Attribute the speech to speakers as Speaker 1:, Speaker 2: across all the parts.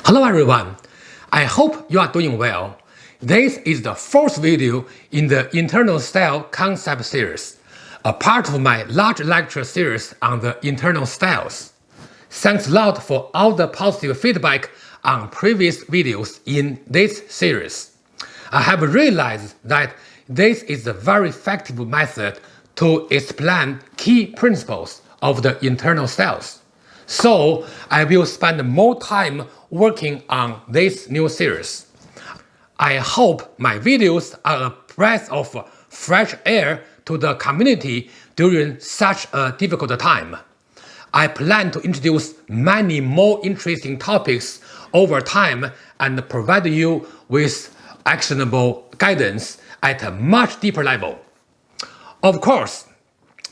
Speaker 1: Hello everyone, I hope you are doing well. This is the fourth video in the Internal Style Concept series, a part of my large lecture series on the internal styles. Thanks a lot for all the positive feedback on previous videos in this series. I have realized that this is a very effective method to explain key principles of the internal styles. So I will spend more time working on this new series. I hope my videos are a breath of fresh air to the community during such a difficult time. I plan to introduce many more interesting topics over time and provide you with actionable guidance at a much deeper level. Of course,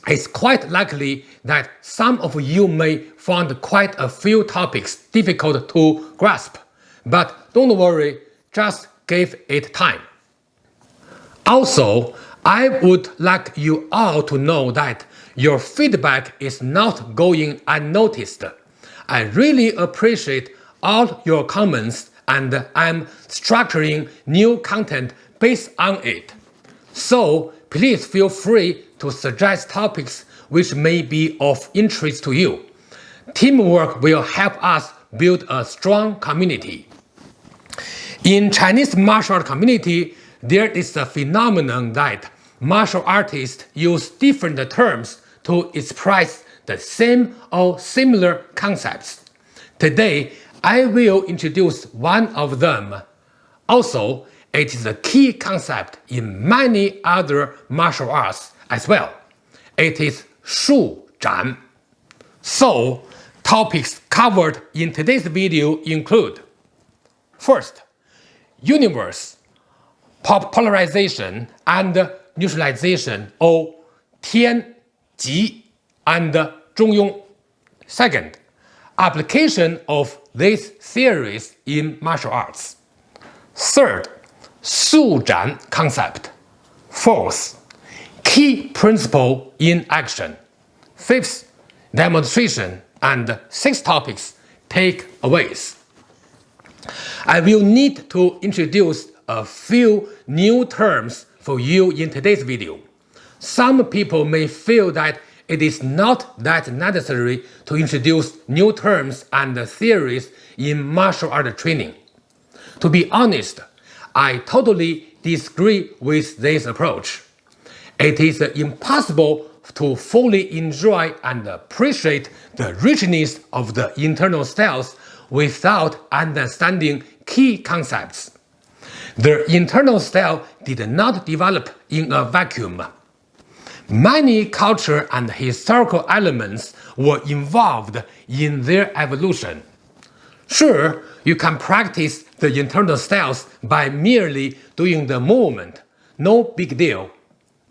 Speaker 1: it's quite likely that some of you may find quite a few topics difficult to grasp, but don't worry, just give it time. Also, I would like you all to know that your feedback is not going unnoticed. I really appreciate all your comments and I'm structuring new content based on it. So please feel free to suggest topics which may be of interest to you. Teamwork will help us build a strong community. In Chinese martial art community, there is a phenomenon that martial artists use different terms to express the same or similar concepts. Today, I will introduce one of them. Also, it is a key concept in many other martial arts as well. It is Shu Zhan. So, topics covered in today's video include: first, universe, polarization and neutralization, or Tian, and Zhong. Second, application of these theories in martial arts. Third, Shu Zhan Concept. Fourth, key principle in action. Fifth, demonstration. And sixth topics, takeaways. I will need to introduce a few new terms for you in today's video. Some people may feel that it is not that necessary to introduce new terms and theories in martial art training. To be honest, I totally disagree with this approach. It is impossible to fully enjoy and appreciate the richness of the internal styles without understanding key concepts. The internal style did not develop in a vacuum. Many cultural and historical elements were involved in their evolution. Sure, you can practice the internal styles by merely doing the movement, no big deal.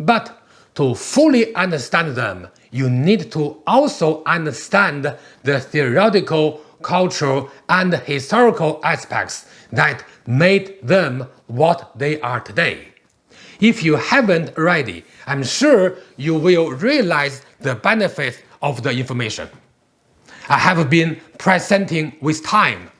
Speaker 1: But to fully understand them, you need to also understand the theoretical, cultural, and historical aspects that made them what they are today. If you haven't already, I'm sure you will realize the benefits of the information. I have been presenting with time.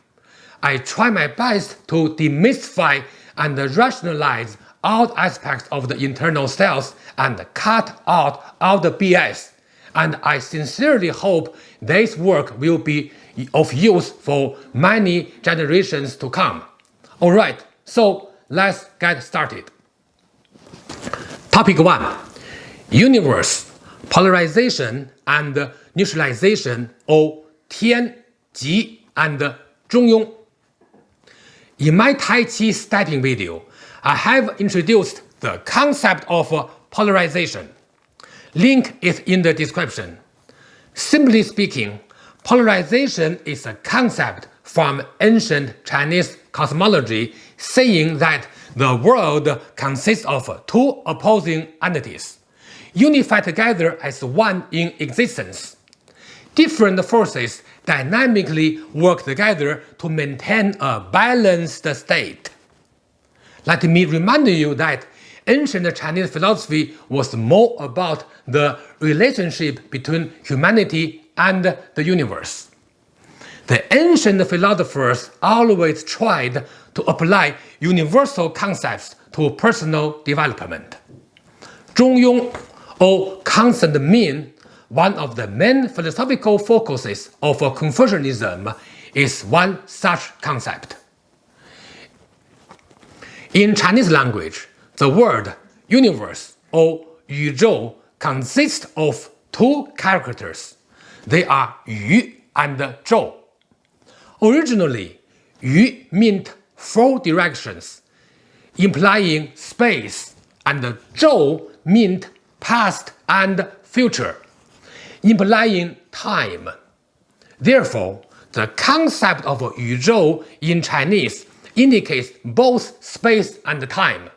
Speaker 1: I try my best to demystify and rationalize all aspects of the internal styles and cut out all the BS. And I sincerely hope this work will be of use for many generations to come. Alright, so let's get started. Topic 1. Universe, polarization and neutralization, or Tian, and Zhong. In my Tai Chi stepping video, I have introduced the concept of polarization. Link is in the description. Simply speaking, polarization is a concept from ancient Chinese cosmology saying that the world consists of two opposing entities, unified together as one in existence. Different forces dynamically work together to maintain a balanced state. Let me remind you that ancient Chinese philosophy was more about the relationship between humanity and the universe. The ancient philosophers always tried to apply universal concepts to personal development. Zhong Yong, or constant mean, one of the main philosophical focuses of Confucianism, is one such concept. In Chinese language, the word universe or 宇宙 consists of two characters. They are 宇 and 宙. Originally, 宇 meant four directions, implying space, and 宙 meant past and future, implying time. Therefore, the concept of 宇宙 in Chinese indicates both space and time.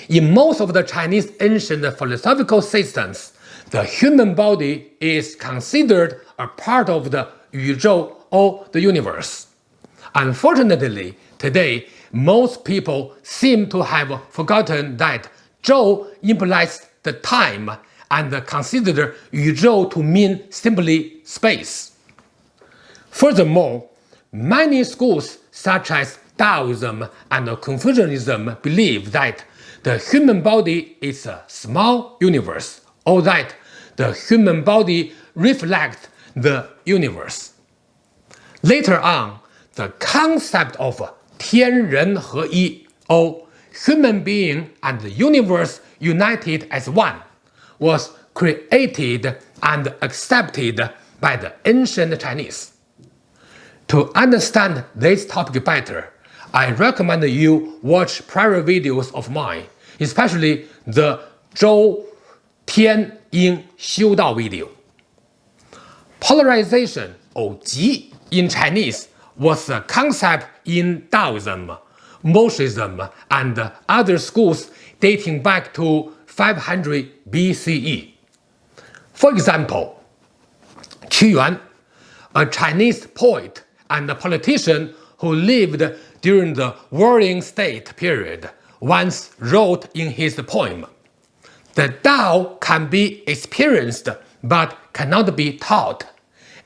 Speaker 1: In most of the Chinese ancient philosophical systems, the human body is considered a part of the 宇宙 or the universe. Unfortunately, today, most people seem to have forgotten that 宙 implies the time and consider 宇宙 to mean simply space. Furthermore, many schools such as Taoism and Confucianism believe that the human body is a small universe, or that the human body reflects the universe. Later on, the concept of 天人合一, or human being and the universe united as one, was created and accepted by the ancient Chinese. To understand this topic better, I recommend you watch prior videos of mine, especially the 周天因修道 video. Polarization, or 极 in Chinese, was a concept in Taoism, Moshism, and other schools dating back to 500 BCE. For example, Qu Yuan, a Chinese poet and politician who lived during the Warring State period, once wrote in his poem, "The Tao can be experienced but cannot be taught.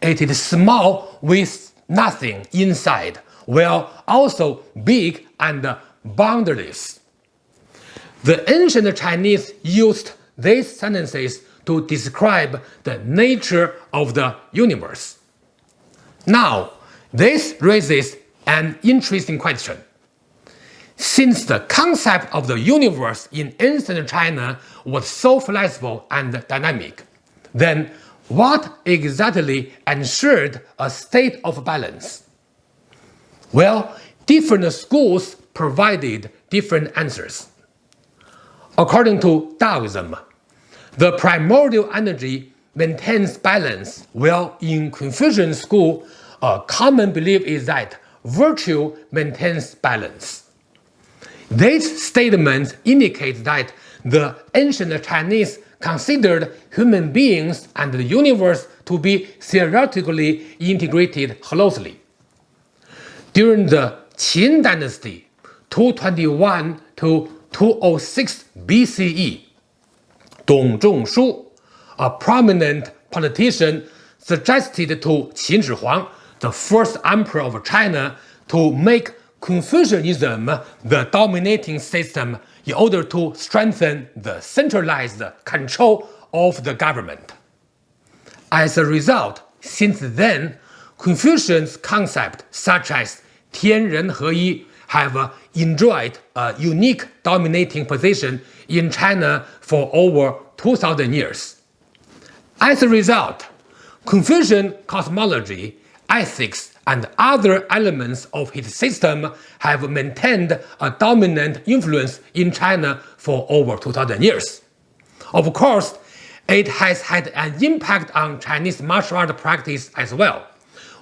Speaker 1: It is small with nothing inside, while also big and boundless." The ancient Chinese used these sentences to describe the nature of the universe. Now, this raises an interesting question. Since the concept of the universe in ancient China was so flexible and dynamic, then what exactly ensured a state of balance? Well, different schools provided different answers. According to Taoism, the primordial energy maintains balance, while in Confucian school, a common belief is that virtue maintains balance. These statements indicate that the ancient Chinese considered human beings and the universe to be theoretically integrated closely. During the Qin dynasty, 221 to 206 BCE, Dong Zhongshu, a prominent politician, suggested to Qin Shi Huang, the first emperor of China, to make Confucianism the dominating system in order to strengthen the centralized control of the government. As a result, since then, Confucian's concepts such as 天人合一 have enjoyed a unique dominating position in China for over 2,000 years. As a result, Confucian cosmology, ethics, and other elements of his system have maintained a dominant influence in China for over 2,000 years. Of course, it has had an impact on Chinese martial art practice as well,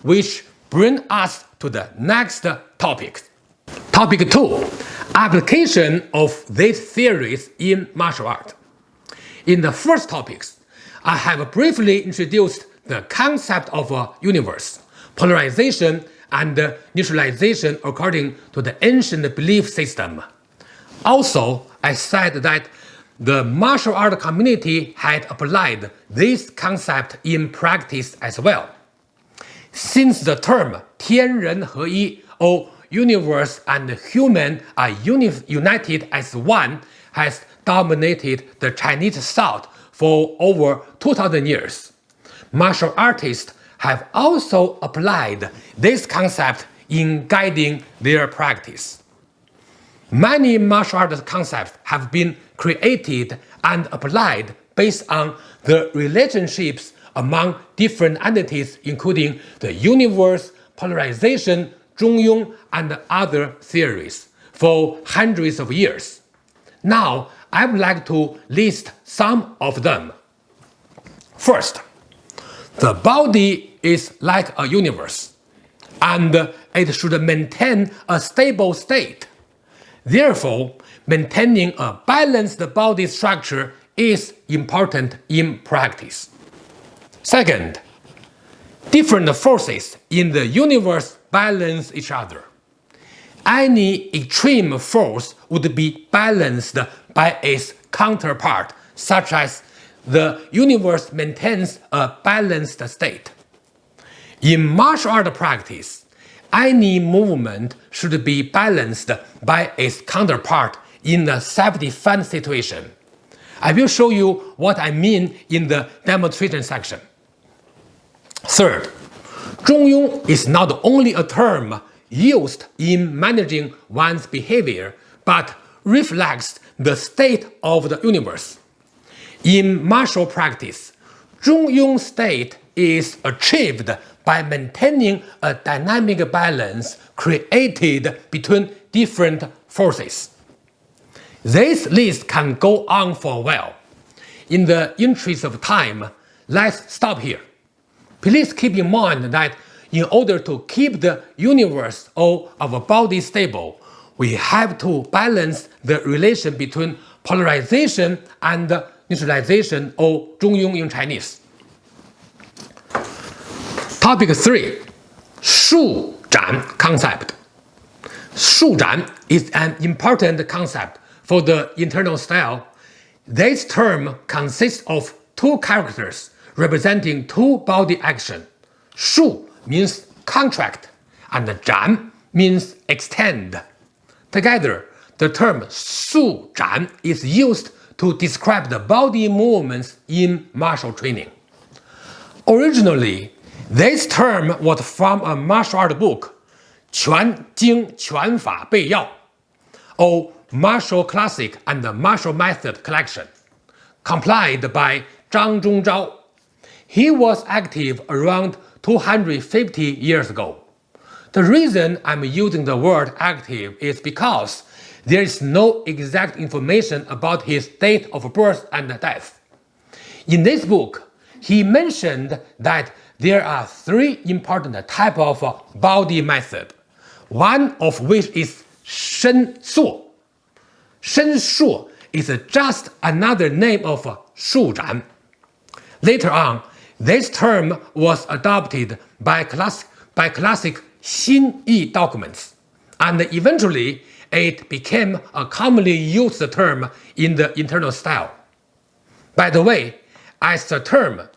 Speaker 1: which brings us to the next topic. Topic 2. Application of these theories in martial art. In the first topics, I have briefly introduced the concept of a universe, polarization, and neutralization according to the ancient belief system. Also, I said that the martial art community had applied this concept in practice as well. Since the term 天人合一 or universe and human are united as one has dominated the Chinese thought for over 2,000 years, martial artists have also applied this concept in guiding their practice. Many martial arts concepts have been created and applied based on the relationships among different entities, including the universe, polarization, Zhong, and other theories, for hundreds of years. Now, I would like to list some of them. First, the body is like a universe, and it should maintain a stable state. Therefore, maintaining a balanced body structure is important in practice. Second, different forces in the universe balance each other. Any extreme force would be balanced by its counterpart, such as the universe maintains a balanced state. In martial art practice, any movement should be balanced by its counterpart in a self-defense situation. I will show you what I mean in the demonstration section. Third, Zhong is not only a term used in managing one's behavior, but reflects the state of the universe. In martial practice, Zhong state is achieved by maintaining a dynamic balance created between different forces. This list can go on for a while. In the interest of time, let's stop here. Please keep in mind that in order to keep the universe or our body stable, we have to balance the relation between polarization and neutralization, or Zhong in Chinese. Topic 3. Shu Zhan Concept. Shu Zhan is an important concept for the internal style. This term consists of two characters representing two body action. Shu means contract, and Zhan means extend. Together, the term Shu Zhan is used to describe the body movements in martial training. Originally, this term was from a martial art book, 拳经拳法备要, or Martial Classic and Martial Method Collection, compiled by Zhang Zhong. He was active around 250 years ago. The reason I'm using the word active is because there is no exact information about his date of birth and death. In this book, he mentioned that there are three important types of body method, one of which is Shen Suo. Shen Suo is just another name of Shu Zhan. Later on, this term was adopted by classic xingyi documents, and eventually it became a commonly used term in the internal style. By the way, as the term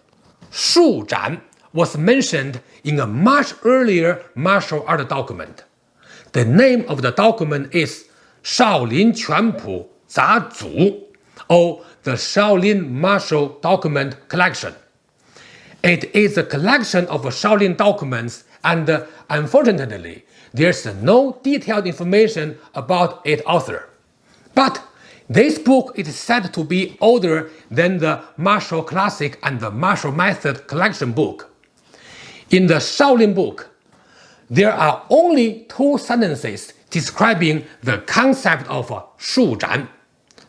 Speaker 1: Shu Zhan was mentioned in a much earlier martial art document. The name of the document is Shaolin Quanpu Zazu, or the Shaolin Martial Document Collection. It is a collection of Shaolin documents, and unfortunately, there's no detailed information about its author. But this book is said to be older than the Martial Classic and the Martial Method Collection book. In the Shaolin book, there are only 2 sentences describing the concept of Shu Zhan.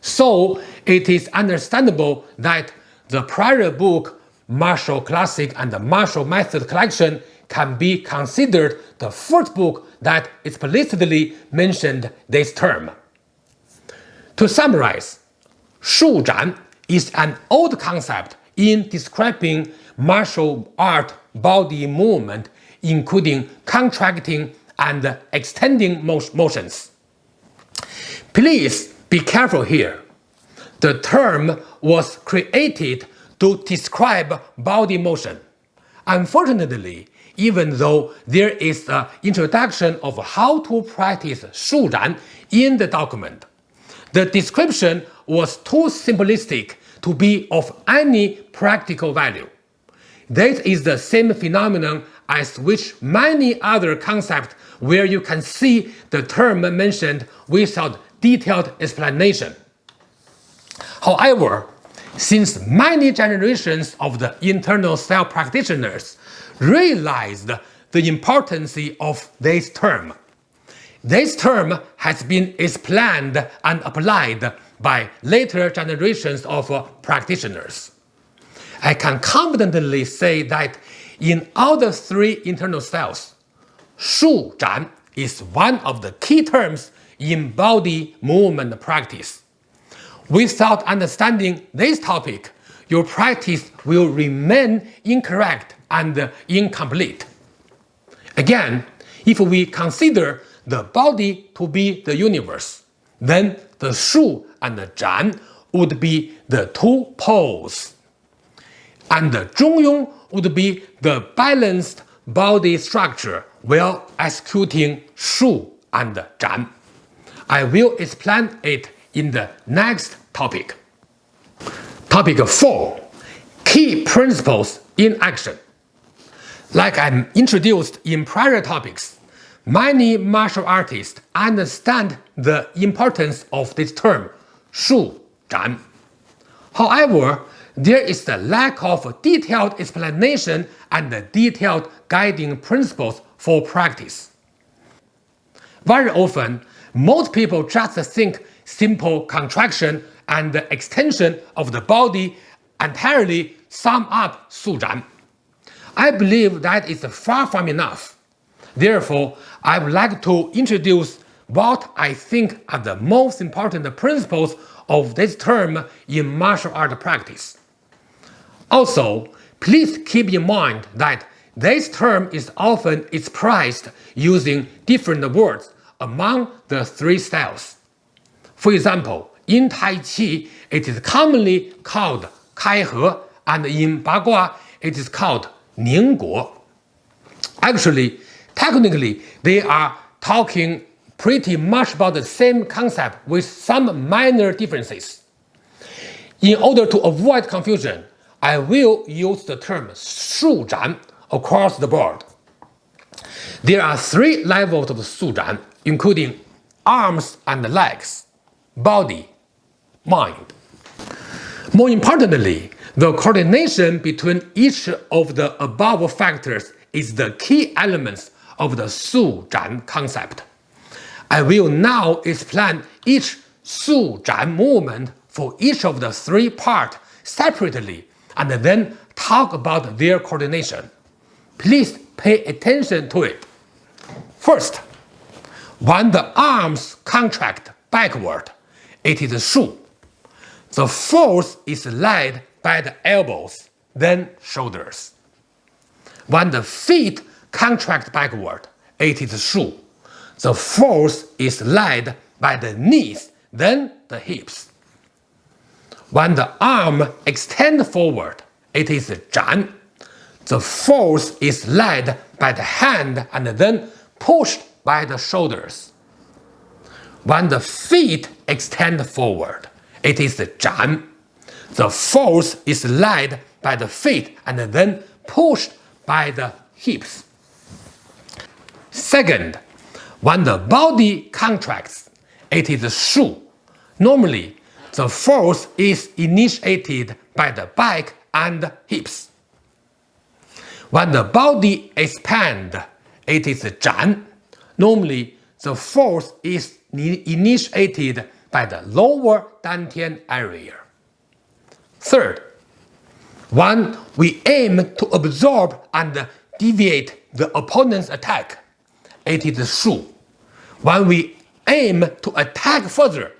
Speaker 1: So it is understandable that the prior book, Martial Classic and the Martial Method Collection, can be considered the first book that explicitly mentioned this term. To summarize, Shu Zhan is an old concept in describing martial art body movement, including contracting and extending motions. Please be careful here. The term was created to describe body motion. Unfortunately, even though there is an introduction of how to practice Shu Zhan in the document. The description was too simplistic to be of any practical value. This is the same phenomenon as which many other concepts where you can see the term mentioned without detailed explanation. However, since many generations of the internal self practitioners realized the importance of this term has been explained and applied by later generations of practitioners. I can confidently say that in all the three internal selves, Shu Zhan is one of the key terms in body movement practice. Without understanding this topic, your practice will remain incorrect and incomplete. Again, if we consider the body to be the universe, then the Shu and the Zhan would be the two poles, and the Zhong would be the balanced body structure while executing Shu and Zhan. I will explain it in the next topic. Topic 4. Key principles in action. Like I introduced in prior topics, many martial artists understand the importance of this term, Shu Zhan. However, there is a lack of detailed explanation and detailed guiding principles for practice. Very often, most people just think simple contraction and extension of the body entirely sum up Shu Zhan. I believe that is far from enough. Therefore, I would like to introduce what I think are the most important principles of this term in martial art practice. Also, please keep in mind that this term is often expressed using different words among the three styles. For example, in taichi, it is commonly called kaihe, and in Bagua, it is called ningguo. Actually, technically, they are talking pretty much about the same concept with some minor differences. In order to avoid confusion, I will use the term Shu Zhan across the board. There are three levels of Shu Zhan, including arms and legs, body, mind. More importantly, the coordination between each of the above factors is the key elements of the Shu Zhan concept. I will now explain each Shu Zhan movement for each of the three parts separately and then talk about their coordination. Please pay attention to it. First, when the arms contract backward, it is Shu. The force is led by the elbows, then shoulders. When the feet contract backward, it is Shu. The force is led by the knees, then the hips. When the arm extends forward, it is Zhan. The force is led by the hand and then pushed by the shoulders. When the feet extend forward, it is Zhan. The force is led by the feet and then pushed by the hips. Second, when the body contracts, it is Shu. Normally, the force is initiated by the back and hips. When the body expands, it is Zhan. Normally, the force is initiated by the lower dantian area. Third, when we aim to absorb and deviate the opponent's attack, it is Shu. When we aim to attack further,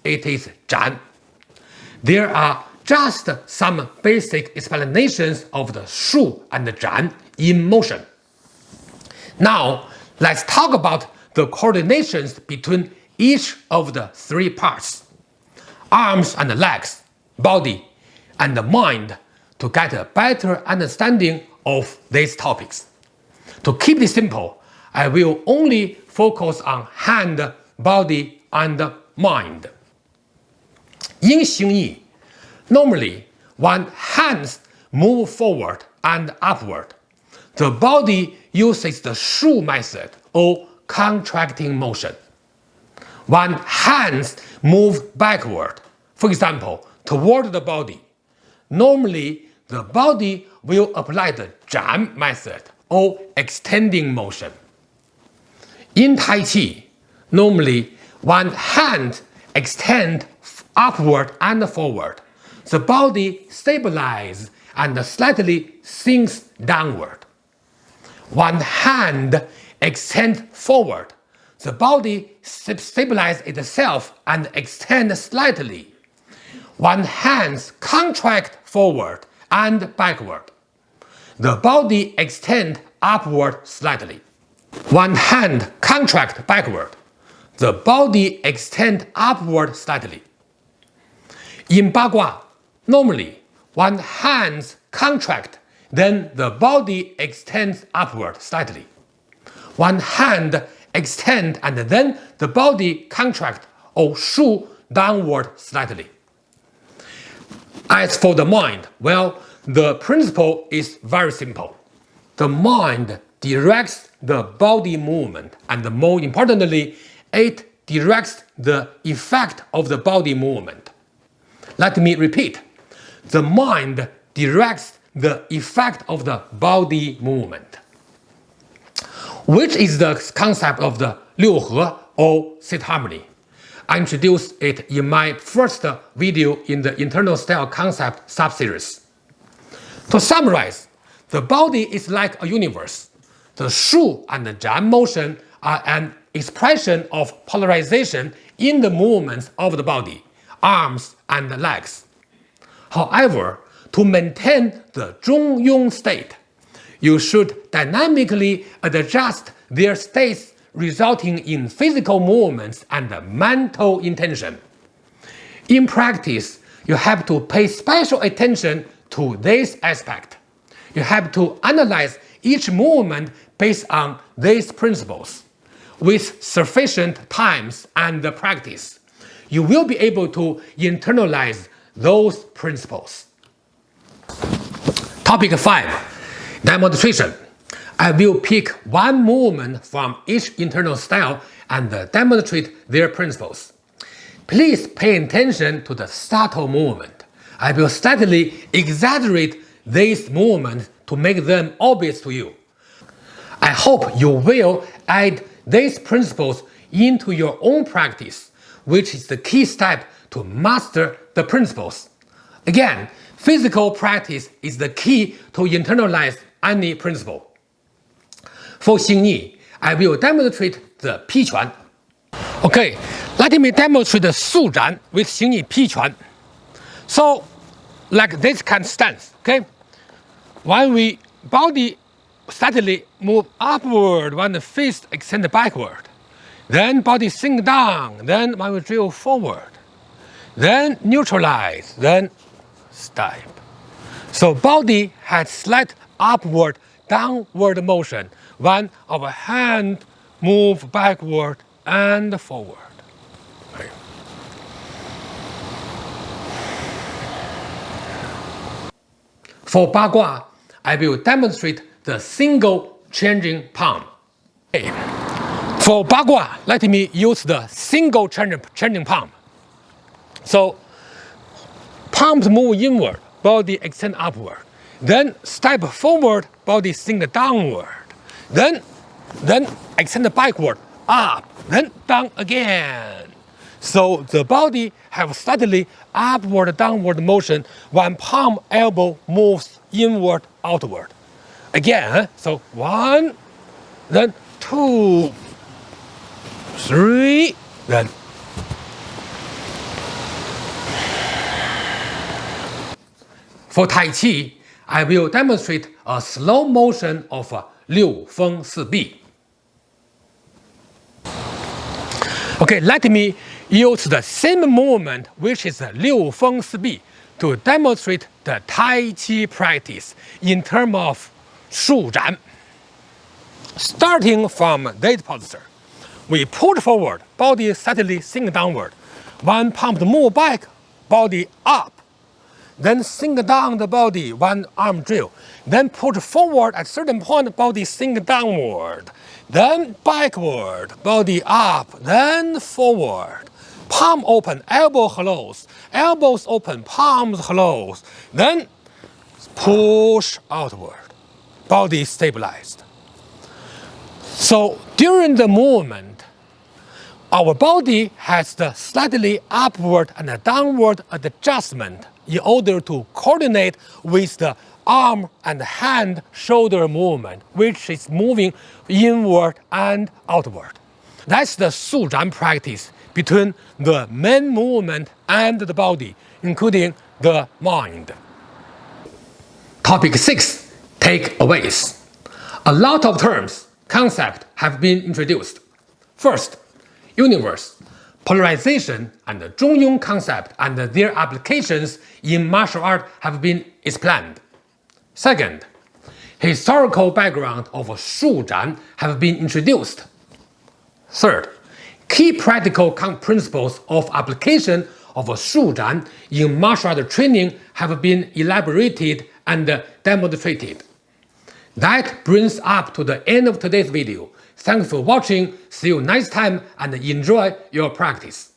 Speaker 1: it is Zhan. There are just some basic explanations of the Shu and the Zhan in motion. Now, let's talk about the coordinations between each of the three parts, arms and legs, body, and the mind, to get a better understanding of these topics. To keep it simple, I will only focus on hand, body, and mind. In xingyi, normally when hands move forward and upward, the body uses the Shu method or contracting motion. When hands move backward, for example, toward the body, normally the body will apply the Zhan method or extending motion. In taichi, normally when hands extend upward and forward, the body stabilizes and slightly sinks downward. When hand extends forward, the body stabilizes itself and extends slightly. When hands contract forward and backward, the body extends upward slightly. When hand contracts backward, the body extends upward slightly. In Bagua, normally, when hands contract, then the body extends upward slightly. When hand extends and then the body contracts or Shu downward slightly. As for the mind, well, the principle is very simple. The mind directs the body movement, and more importantly, it directs the effect of the body movement. Let me repeat. The mind directs the effect of the body movement, which is the concept of the 六合 or state harmony. I introduced it in my first video in the internal style concept subseries. To summarize, the body is like a universe. The Shu and the Zhan motion are an expression of polarization in the movements of the body, arms and legs. However, to maintain the Zhong Yong state, you should dynamically adjust their states, resulting in physical movements and mental intention. In practice, you have to pay special attention to this aspect. You have to analyze each movement based on these principles. With sufficient times and practice, you will be able to internalize those principles. Topic 5. Demonstration. I will pick one movement from each internal style and demonstrate their principles. Please pay attention to the subtle movement. I will slightly exaggerate these movements to make them obvious to you. I hope you will add these principles into your own practice, which is the key step to master the principles. Again, physical practice is the key to internalize any principle. For xingyi, I will demonstrate the piquan. Okay, let me demonstrate the Shu Zhan with xingyi piquan. So, like this kind of stance, okay? When we body slightly move upward, when the fist extend backward, then body sink down, then when we drill forward, then neutralize, then step. So body has slight upward, downward motion when our hand move backward and forward. Okay. For Bagua, I will demonstrate the single changing palm. Okay. For Bagua, let me use the single changing palm. So, palms move inward, body extend upward. Then step forward, body sink downward. Then extend backward, up, then down again. So the body have slightly upward, downward motion when palm elbow moves inward, outward. Again, so 1, then 2, 3, then. For taichi, I will demonstrate a slow motion of 六风四臂. Okay, let me use the same movement, which is 六风四臂, to demonstrate the taichi practice in terms of Shu Zhan. Starting from that posture, we push forward, body slightly sink downward. One pump to move back, body up. Then sink down the body, one arm drill. Then push forward at certain point, body sink downward. Then backward, body up, then forward. Palm open, elbow close, elbows open, palms close. Then push outward, body stabilized. So during the movement, our body has the slightly upward and downward adjustment in order to coordinate with the arm and hand shoulder movement, which is moving inward and outward. That's the Shu Zhan practice between the main movement and the body, including the mind. Topic 6. Takeaways. A lot of terms, concepts have been introduced. First, universe, polarization, and the Zhong concept and their applications in martial art have been explained. Second, historical background of Shu Zhan have been introduced. Third, key practical principles of application of Shu Zhan in martial art training have been elaborated and demonstrated. That brings up to the end of today's video. Thanks for watching, see you next time, and enjoy your practice.